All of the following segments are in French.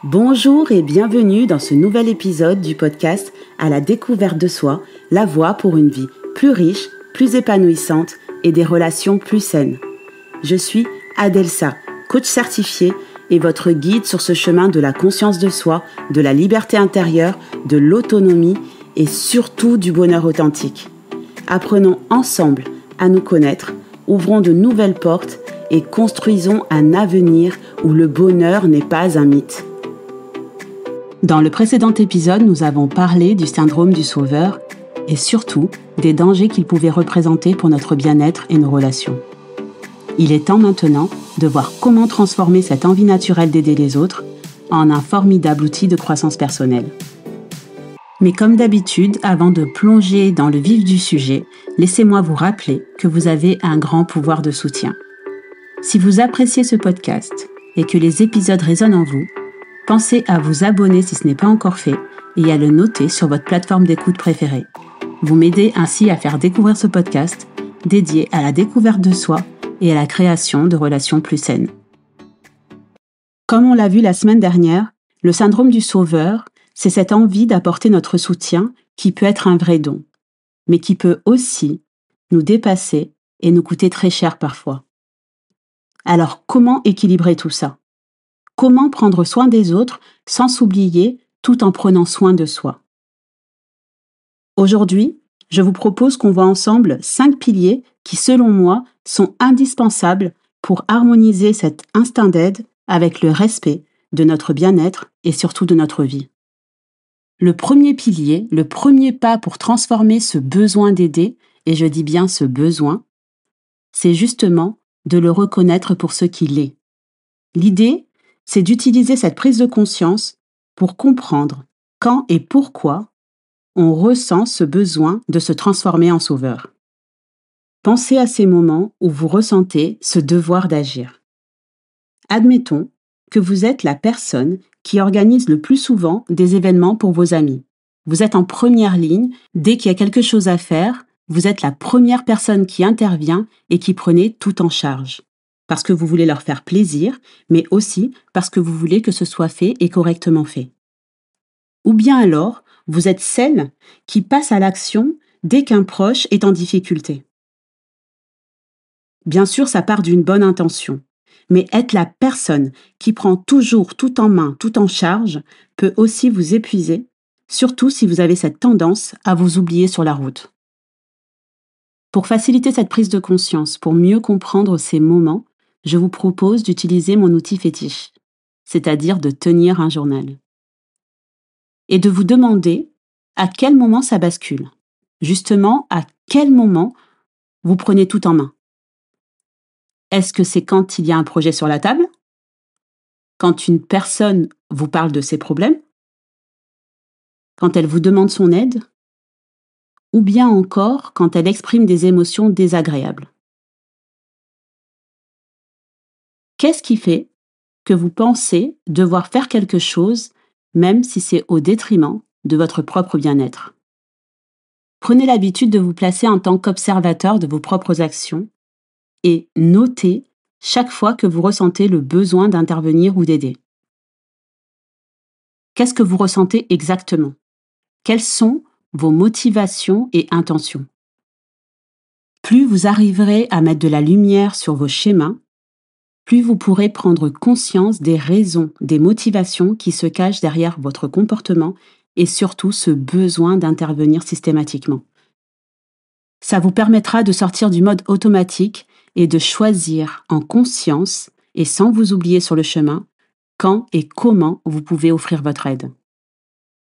Bonjour et bienvenue dans ce nouvel épisode du podcast À la découverte de soi, la voie pour une vie plus riche, plus épanouissante et des relations plus saines. Je suis Adelsa, coach certifiée et votre guide sur ce chemin de la conscience de soi, de la liberté intérieure, de l'autonomie et surtout du bonheur authentique. Apprenons ensemble à nous connaître, ouvrons de nouvelles portes et construisons un avenir où le bonheur n'est pas un mythe. Dans le précédent épisode, nous avons parlé du syndrome du sauveur et surtout des dangers qu'il pouvait représenter pour notre bien-être et nos relations. Il est temps maintenant de voir comment transformer cette envie naturelle d'aider les autres en un formidable outil de croissance personnelle. Mais comme d'habitude, avant de plonger dans le vif du sujet, laissez-moi vous rappeler que vous avez un grand pouvoir de soutien. Si vous appréciez ce podcast et que les épisodes résonnent en vous, pensez à vous abonner si ce n'est pas encore fait et à le noter sur votre plateforme d'écoute préférée. Vous m'aidez ainsi à faire découvrir ce podcast dédié à la découverte de soi et à la création de relations plus saines. Comme on l'a vu la semaine dernière, le syndrome du sauveur, c'est cette envie d'apporter notre soutien qui peut être un vrai don, mais qui peut aussi nous dépasser et nous coûter très cher parfois. Alors comment équilibrer tout ça ? Comment prendre soin des autres sans s'oublier tout en prenant soin de soi ? Aujourd'hui, je vous propose qu'on voit ensemble 5 piliers qui, selon moi, sont indispensables pour harmoniser cet instinct d'aide avec le respect de notre bien-être et surtout de notre vie. Le premier pilier, le premier pas pour transformer ce besoin d'aider, et je dis bien ce besoin, c'est justement de le reconnaître pour ce qu'il est. L'idée, c'est d'utiliser cette prise de conscience pour comprendre quand et pourquoi on ressent ce besoin de se transformer en sauveur. Pensez à ces moments où vous ressentez ce devoir d'agir. Admettons que vous êtes la personne qui organise le plus souvent des événements pour vos amis. Vous êtes en première ligne, dès qu'il y a quelque chose à faire, vous êtes la première personne qui intervient et qui prenez tout en charge. Parce que vous voulez leur faire plaisir, mais aussi parce que vous voulez que ce soit fait et correctement fait. Ou bien alors, vous êtes celle qui passe à l'action dès qu'un proche est en difficulté. Bien sûr, ça part d'une bonne intention, mais être la personne qui prend toujours tout en main, tout en charge, peut aussi vous épuiser, surtout si vous avez cette tendance à vous oublier sur la route. Pour faciliter cette prise de conscience, pour mieux comprendre ces moments, je vous propose d'utiliser mon outil fétiche, c'est-à-dire de tenir un journal. Et de vous demander à quel moment ça bascule. Justement, à quel moment vous prenez tout en main. Est-ce que c'est quand il y a un projet sur la table ? Quand une personne vous parle de ses problèmes ? Quand elle vous demande son aide ? Ou bien encore quand elle exprime des émotions désagréables ? Qu'est-ce qui fait que vous pensez devoir faire quelque chose, même si c'est au détriment de votre propre bien-être ? Prenez l'habitude de vous placer en tant qu'observateur de vos propres actions et notez chaque fois que vous ressentez le besoin d'intervenir ou d'aider. Qu'est-ce que vous ressentez exactement ? Quelles sont vos motivations et intentions ? Plus vous arriverez à mettre de la lumière sur vos schémas, plus vous pourrez prendre conscience des raisons, des motivations qui se cachent derrière votre comportement et surtout ce besoin d'intervenir systématiquement. Ça vous permettra de sortir du mode automatique et de choisir en conscience et sans vous oublier sur le chemin quand et comment vous pouvez offrir votre aide.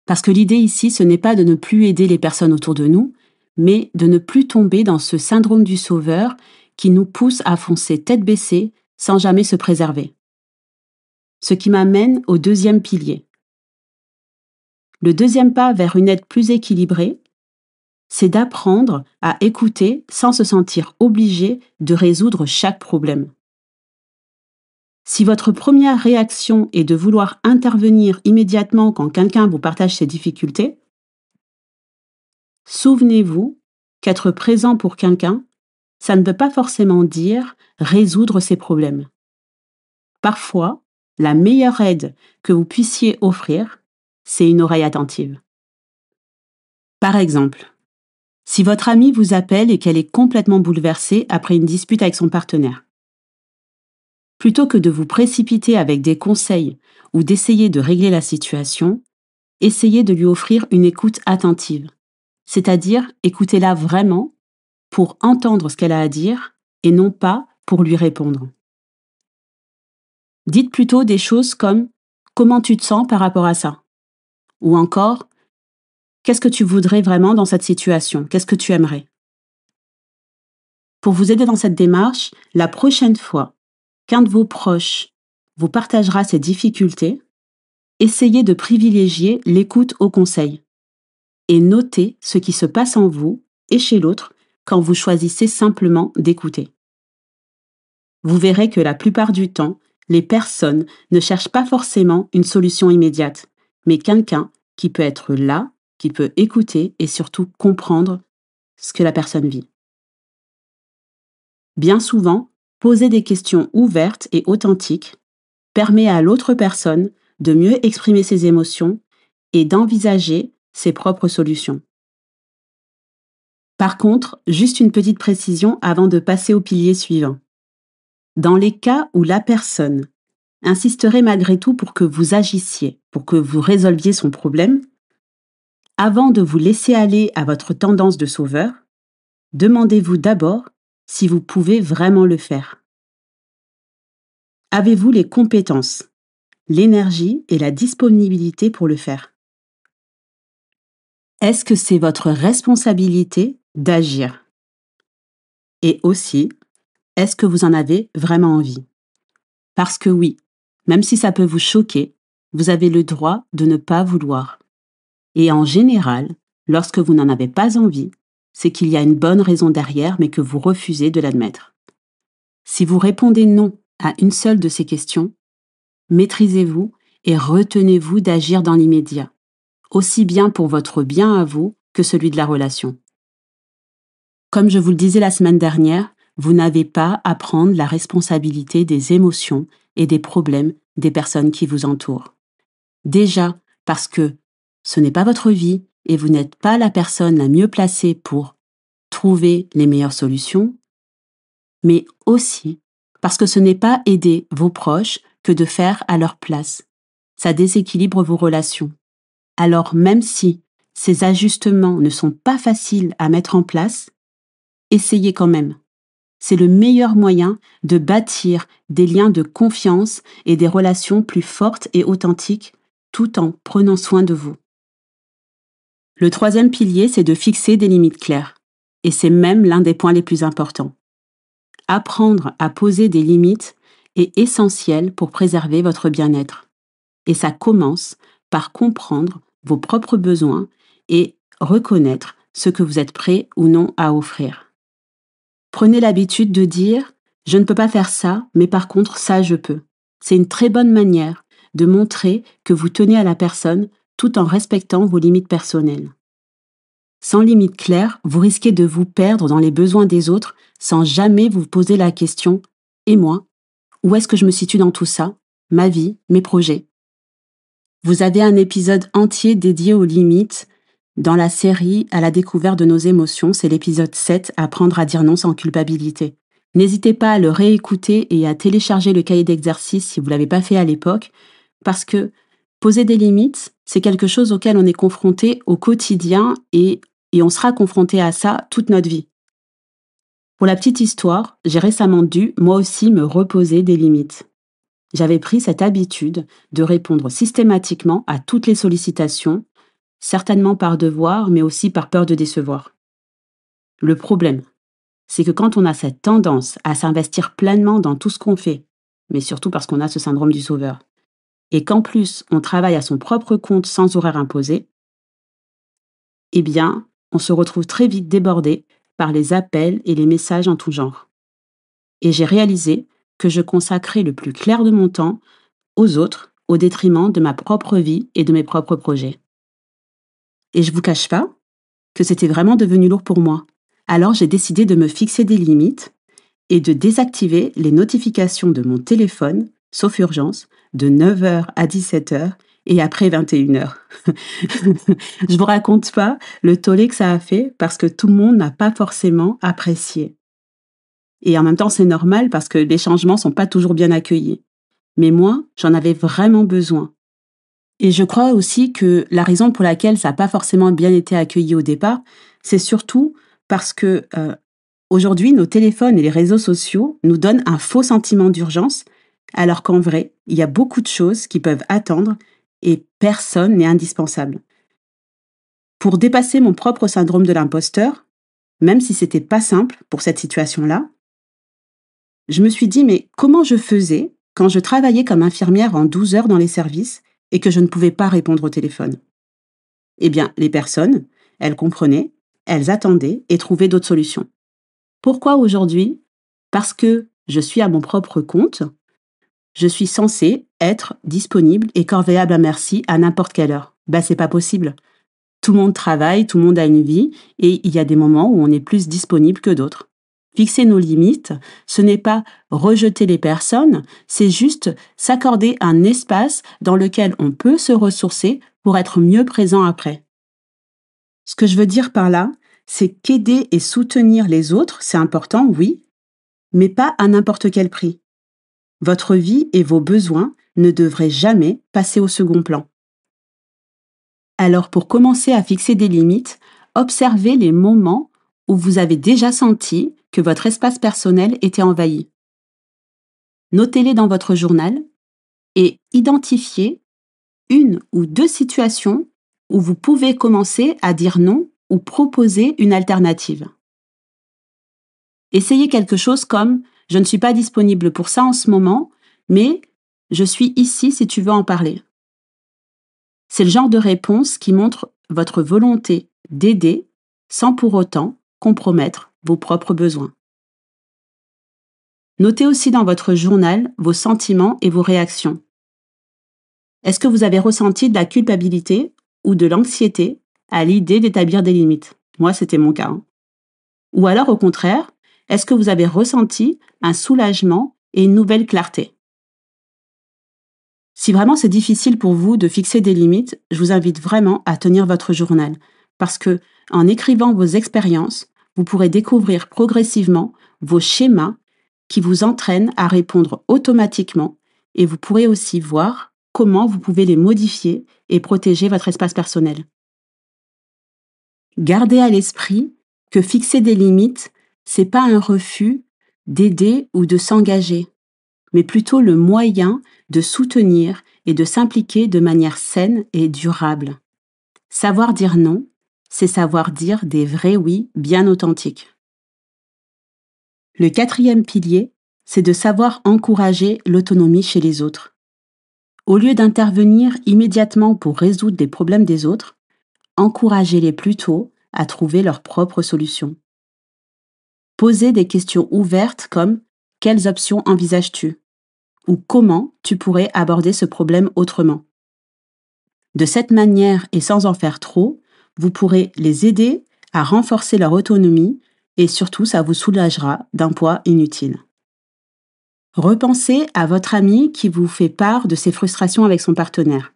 Parce que l'idée ici, ce n'est pas de ne plus aider les personnes autour de nous, mais de ne plus tomber dans ce syndrome du sauveur qui nous pousse à foncer tête baissée sans jamais se préserver. Ce qui m'amène au deuxième pilier. Le deuxième pas vers une aide plus équilibrée, c'est d'apprendre à écouter sans se sentir obligé de résoudre chaque problème. Si votre première réaction est de vouloir intervenir immédiatement quand quelqu'un vous partage ses difficultés, souvenez-vous qu'être présent pour quelqu'un, ça ne veut pas forcément dire résoudre ses problèmes. Parfois, la meilleure aide que vous puissiez offrir, c'est une oreille attentive. Par exemple, si votre amie vous appelle et qu'elle est complètement bouleversée après une dispute avec son partenaire, plutôt que de vous précipiter avec des conseils ou d'essayer de régler la situation, essayez de lui offrir une écoute attentive, c'est-à-dire écoutez-la vraiment pour entendre ce qu'elle a à dire et non pas pour lui répondre. Dites plutôt des choses comme « Comment tu te sens par rapport à ça ?» ou encore « Qu'est-ce que tu voudrais vraiment dans cette situation ? Qu'est-ce que tu aimerais ?» Pour vous aider dans cette démarche, la prochaine fois qu'un de vos proches vous partagera ses difficultés, essayez de privilégier l'écoute au conseil et notez ce qui se passe en vous et chez l'autre quand vous choisissez simplement d'écouter. Vous verrez que la plupart du temps, les personnes ne cherchent pas forcément une solution immédiate, mais quelqu'un qui peut être là, qui peut écouter et surtout comprendre ce que la personne vit. Bien souvent, poser des questions ouvertes et authentiques permet à l'autre personne de mieux exprimer ses émotions et d'envisager ses propres solutions. Par contre, juste une petite précision avant de passer au pilier suivant. Dans les cas où la personne insisterait malgré tout pour que vous agissiez, pour que vous résolviez son problème, avant de vous laisser aller à votre tendance de sauveur, demandez-vous d'abord si vous pouvez vraiment le faire. Avez-vous les compétences, l'énergie et la disponibilité pour le faire? Est-ce que c'est votre responsabilité d'agir? Et aussi, est-ce que vous en avez vraiment envie? Parce que oui, même si ça peut vous choquer, vous avez le droit de ne pas vouloir. Et en général, lorsque vous n'en avez pas envie, c'est qu'il y a une bonne raison derrière, mais que vous refusez de l'admettre. Si vous répondez non à une seule de ces questions, maîtrisez-vous et retenez-vous d'agir dans l'immédiat, aussi bien pour votre bien à vous que celui de la relation. Comme je vous le disais la semaine dernière, vous n'avez pas à prendre la responsabilité des émotions et des problèmes des personnes qui vous entourent. Déjà parce que ce n'est pas votre vie et vous n'êtes pas la personne la mieux placée pour trouver les meilleures solutions, mais aussi parce que ce n'est pas aider vos proches que de faire à leur place. Ça déséquilibre vos relations. Alors même si ces ajustements ne sont pas faciles à mettre en place, essayez quand même. C'est le meilleur moyen de bâtir des liens de confiance et des relations plus fortes et authentiques tout en prenant soin de vous. Le troisième pilier, c'est de fixer des limites claires. Et c'est même l'un des points les plus importants. Apprendre à poser des limites est essentiel pour préserver votre bien-être. Et ça commence par comprendre vos propres besoins et reconnaître ce que vous êtes prêt ou non à offrir. Prenez l'habitude de dire « je ne peux pas faire ça, mais par contre ça je peux ». C'est une très bonne manière de montrer que vous tenez à la personne tout en respectant vos limites personnelles. Sans limite claire, vous risquez de vous perdre dans les besoins des autres sans jamais vous poser la question « et moi ? Où est-ce que je me situe dans tout ça ? Ma vie, mes projets ?» Vous avez un épisode entier dédié aux limites dans la série « À la découverte de nos émotions », c'est l'épisode 7 « Apprendre à dire non sans culpabilité ». N'hésitez pas à le réécouter et à télécharger le cahier d'exercice si vous ne l'avez pas fait à l'époque, parce que poser des limites, c'est quelque chose auquel on est confronté au quotidien et on sera confronté à ça toute notre vie. Pour la petite histoire, j'ai récemment dû, moi aussi, me reposer des limites. J'avais pris cette habitude de répondre systématiquement à toutes les sollicitations, certainement par devoir, mais aussi par peur de décevoir. Le problème, c'est que quand on a cette tendance à s'investir pleinement dans tout ce qu'on fait, mais surtout parce qu'on a ce syndrome du sauveur, et qu'en plus on travaille à son propre compte sans horaire imposé, eh bien, on se retrouve très vite débordé par les appels et les messages en tout genre. Et j'ai réalisé que je consacrais le plus clair de mon temps aux autres au détriment de ma propre vie et de mes propres projets. Et je vous cache pas que c'était vraiment devenu lourd pour moi. Alors j'ai décidé de me fixer des limites et de désactiver les notifications de mon téléphone, sauf urgence, de 9h à 17h et après 21h. Je vous raconte pas le tollé que ça a fait parce que tout le monde n'a pas forcément apprécié. Et en même temps, c'est normal parce que les changements sont pas toujours bien accueillis. Mais moi, j'en avais vraiment besoin. Et je crois aussi que la raison pour laquelle ça n'a pas forcément bien été accueilli au départ, c'est surtout parce que aujourd'hui, nos téléphones et les réseaux sociaux nous donnent un faux sentiment d'urgence, alors qu'en vrai, il y a beaucoup de choses qui peuvent attendre et personne n'est indispensable. Pour dépasser mon propre syndrome de l'imposteur, même si c'était pas simple pour cette situation-là, je me suis dit, mais comment je faisais quand je travaillais comme infirmière en 12 heures dans les services et que je ne pouvais pas répondre au téléphone? Eh bien, les personnes, elles comprenaient, elles attendaient et trouvaient d'autres solutions. Pourquoi aujourd'hui? Parce que je suis à mon propre compte, je suis censée être disponible et corvéable à merci à n'importe quelle heure. C'est pas possible. Tout le monde travaille, tout le monde a une vie et il y a des moments où on est plus disponible que d'autres. Fixer nos limites, ce n'est pas rejeter les personnes, c'est juste s'accorder un espace dans lequel on peut se ressourcer pour être mieux présent après. Ce que je veux dire par là, c'est qu'aider et soutenir les autres, c'est important, oui, mais pas à n'importe quel prix. Votre vie et vos besoins ne devraient jamais passer au second plan. Alors pour commencer à fixer des limites, observez les moments où vous avez déjà senti que votre espace personnel était envahi. Notez-les dans votre journal et identifiez une ou deux situations où vous pouvez commencer à dire non ou proposer une alternative. Essayez quelque chose comme « Je ne suis pas disponible pour ça en ce moment, mais je suis ici si tu veux en parler ». C'est le genre de réponse qui montre votre volonté d'aider sans pour autant compromettre vos propres besoins. Notez aussi dans votre journal vos sentiments et vos réactions. Est-ce que vous avez ressenti de la culpabilité ou de l'anxiété à l'idée d'établir des limites? Moi, c'était mon cas. Ou alors, au contraire, est-ce que vous avez ressenti un soulagement et une nouvelle clarté? Si vraiment c'est difficile pour vous de fixer des limites, je vous invite vraiment à tenir votre journal parce que, en écrivant vos expériences, vous pourrez découvrir progressivement vos schémas qui vous entraînent à répondre automatiquement et vous pourrez aussi voir comment vous pouvez les modifier et protéger votre espace personnel. Gardez à l'esprit que fixer des limites, c'est pas un refus d'aider ou de s'engager, mais plutôt le moyen de soutenir et de s'impliquer de manière saine et durable. Savoir dire non, c'est savoir dire des vrais oui bien authentiques. Le 4e pilier, c'est de savoir encourager l'autonomie chez les autres. Au lieu d'intervenir immédiatement pour résoudre les problèmes des autres, encouragez-les plutôt à trouver leurs propres solutions. Posez des questions ouvertes comme « Quelles options envisages-tu » ou « Comment tu pourrais aborder ce problème autrement ?» De cette manière et sans en faire trop, vous pourrez les aider à renforcer leur autonomie et surtout ça vous soulagera d'un poids inutile. Repensez à votre amie qui vous fait part de ses frustrations avec son partenaire.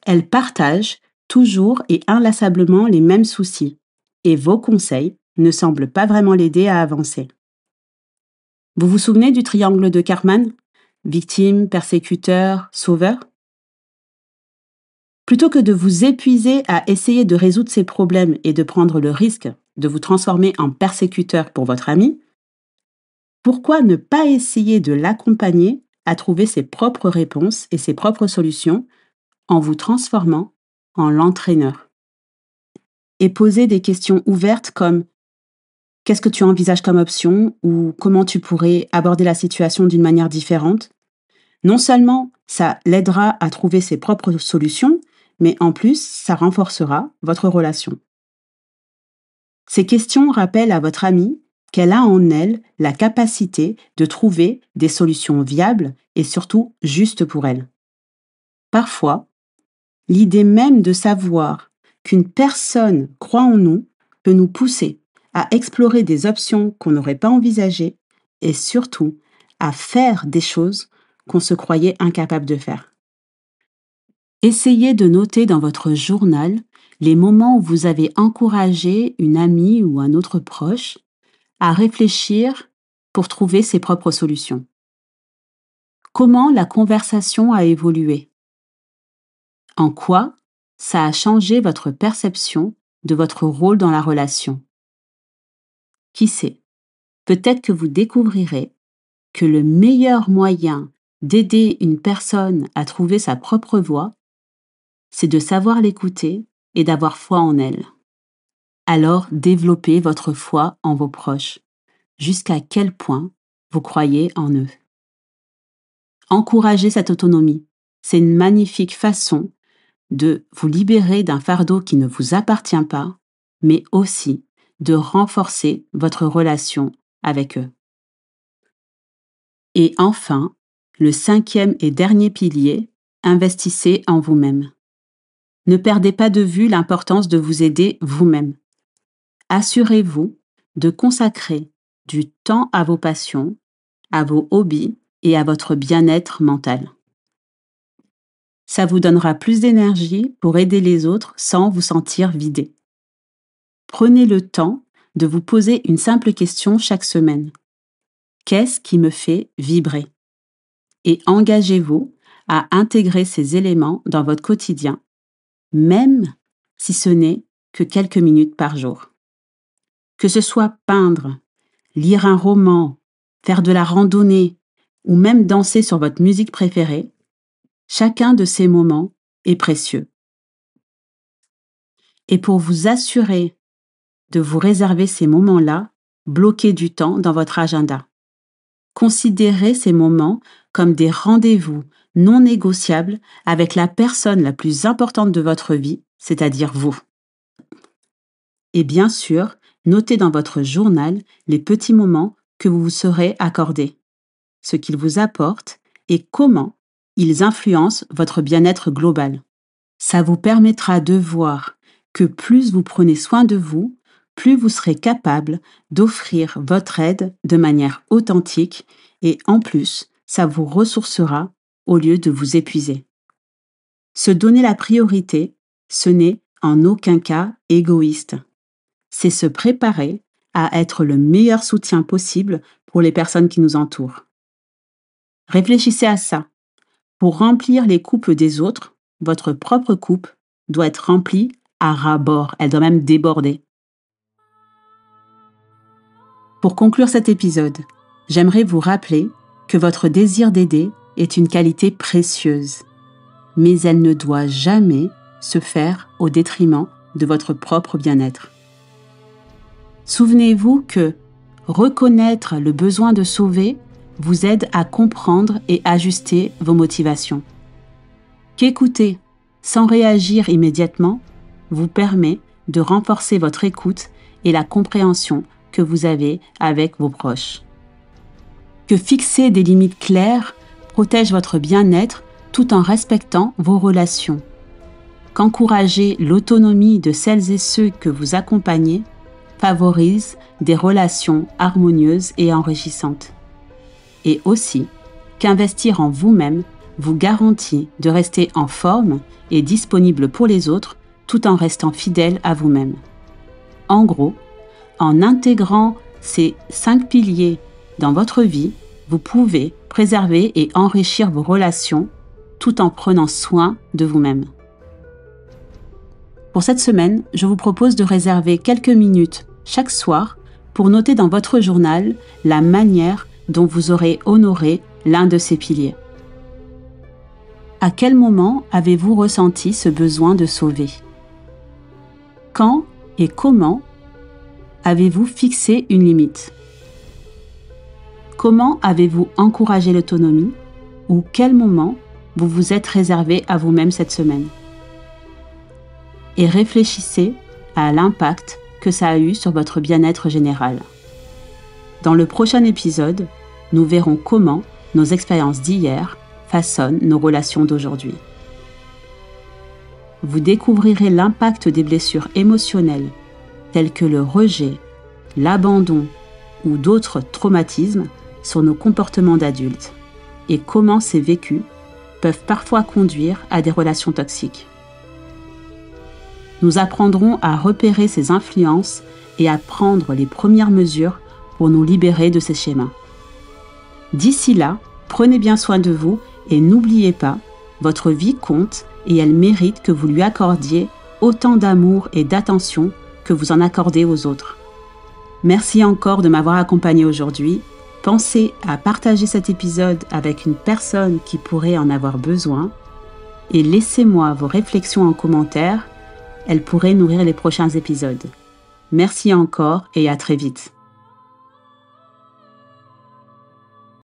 Elle partage toujours et inlassablement les mêmes soucis et vos conseils ne semblent pas vraiment l'aider à avancer. Vous vous souvenez du triangle de Karpman? Victime, persécuteur, sauveur? Plutôt que de vous épuiser à essayer de résoudre ces problèmes et de prendre le risque de vous transformer en persécuteur pour votre ami, pourquoi ne pas essayer de l'accompagner à trouver ses propres réponses et ses propres solutions en vous transformant en l'entraîneur? Et poser des questions ouvertes comme « Qu'est-ce que tu envisages comme option ?» ou « Comment tu pourrais aborder la situation d'une manière différente ?» Non seulement ça l'aidera à trouver ses propres solutions, mais en plus, ça renforcera votre relation. Ces questions rappellent à votre amie qu'elle a en elle la capacité de trouver des solutions viables et surtout justes pour elle. Parfois, l'idée même de savoir qu'une personne croit en nous peut nous pousser à explorer des options qu'on n'aurait pas envisagées et surtout à faire des choses qu'on se croyait incapable de faire. Essayez de noter dans votre journal les moments où vous avez encouragé une amie ou un autre proche à réfléchir pour trouver ses propres solutions. Comment la conversation a évolué? En quoi ça a changé votre perception de votre rôle dans la relation? Qui sait? Peut-être que vous découvrirez que le meilleur moyen d'aider une personne à trouver sa propre voie, c'est de savoir l'écouter et d'avoir foi en elle. Alors développez votre foi en vos proches, jusqu'à quel point vous croyez en eux. Encouragez cette autonomie. C'est une magnifique façon de vous libérer d'un fardeau qui ne vous appartient pas, mais aussi de renforcer votre relation avec eux. Et enfin, le 5e et dernier pilier, investissez en vous-même. Ne perdez pas de vue l'importance de vous aider vous-même. Assurez-vous de consacrer du temps à vos passions, à vos hobbies et à votre bien-être mental. Ça vous donnera plus d'énergie pour aider les autres sans vous sentir vidé. Prenez le temps de vous poser une simple question chaque semaine. Qu'est-ce qui me fait vibrer? Et engagez-vous à intégrer ces éléments dans votre quotidien, même si ce n'est que quelques minutes par jour. Que ce soit peindre, lire un roman, faire de la randonnée ou même danser sur votre musique préférée, chacun de ces moments est précieux. Et pour vous assurer de vous réserver ces moments-là, bloquez du temps dans votre agenda. Considérez ces moments comme des rendez-vous non négociables avec la personne la plus importante de votre vie, c'est-à-dire vous. Et bien sûr, notez dans votre journal les petits moments que vous vous serez accordés, ce qu'ils vous apportent et comment ils influencent votre bien-être global. Ça vous permettra de voir que plus vous prenez soin de vous, plus vous serez capable d'offrir votre aide de manière authentique et en plus, ça vous ressourcera au lieu de vous épuiser. Se donner la priorité, ce n'est en aucun cas égoïste. C'est se préparer à être le meilleur soutien possible pour les personnes qui nous entourent. Réfléchissez à ça. Pour remplir les coupes des autres, votre propre coupe doit être remplie à ras-bord. Elle doit même déborder. Pour conclure cet épisode, j'aimerais vous rappeler que votre désir d'aider est une qualité précieuse, mais elle ne doit jamais se faire au détriment de votre propre bien-être. Souvenez-vous que reconnaître le besoin de sauver vous aide à comprendre et ajuster vos motivations. Qu'écouter sans réagir immédiatement vous permet de renforcer votre écoute et la compréhension que vous avez avec vos proches. Que fixer des limites claires protège votre bien-être tout en respectant vos relations. Qu'encourager l'autonomie de celles et ceux que vous accompagnez favorise des relations harmonieuses et enrichissantes. Et aussi, qu'investir en vous-même vous garantit de rester en forme et disponible pour les autres tout en restant fidèle à vous-même. En gros, en intégrant ces 5 piliers dans votre vie, vous pouvez préserver et enrichir vos relations tout en prenant soin de vous-même. Pour cette semaine, je vous propose de réserver quelques minutes chaque soir pour noter dans votre journal la manière dont vous aurez honoré l'un de ces piliers. À quel moment avez-vous ressenti ce besoin de sauver? Quand et comment avez-vous fixé une limite? Comment avez-vous encouragé l'autonomie ou quel moment vous vous êtes réservé à vous-même cette semaine? Et réfléchissez à l'impact que ça a eu sur votre bien-être général. Dans le prochain épisode, nous verrons comment nos expériences d'hier façonnent nos relations d'aujourd'hui. Vous découvrirez l'impact des blessures émotionnelles telles que le rejet, l'abandon ou d'autres traumatismes sur nos comportements d'adultes. et comment ces vécus peuvent parfois conduire à des relations toxiques. Nous apprendrons à repérer ces influences et à prendre les premières mesures pour nous libérer de ces schémas. D'ici là, prenez bien soin de vous et n'oubliez pas, votre vie compte et elle mérite que vous lui accordiez autant d'amour et d'attention que vous en accordez aux autres. Merci encore de m'avoir accompagné aujourd'hui. Pensez à partager cet épisode avec une personne qui pourrait en avoir besoin et laissez-moi vos réflexions en commentaire. Elles pourraient nourrir les prochains épisodes. Merci encore et à très vite.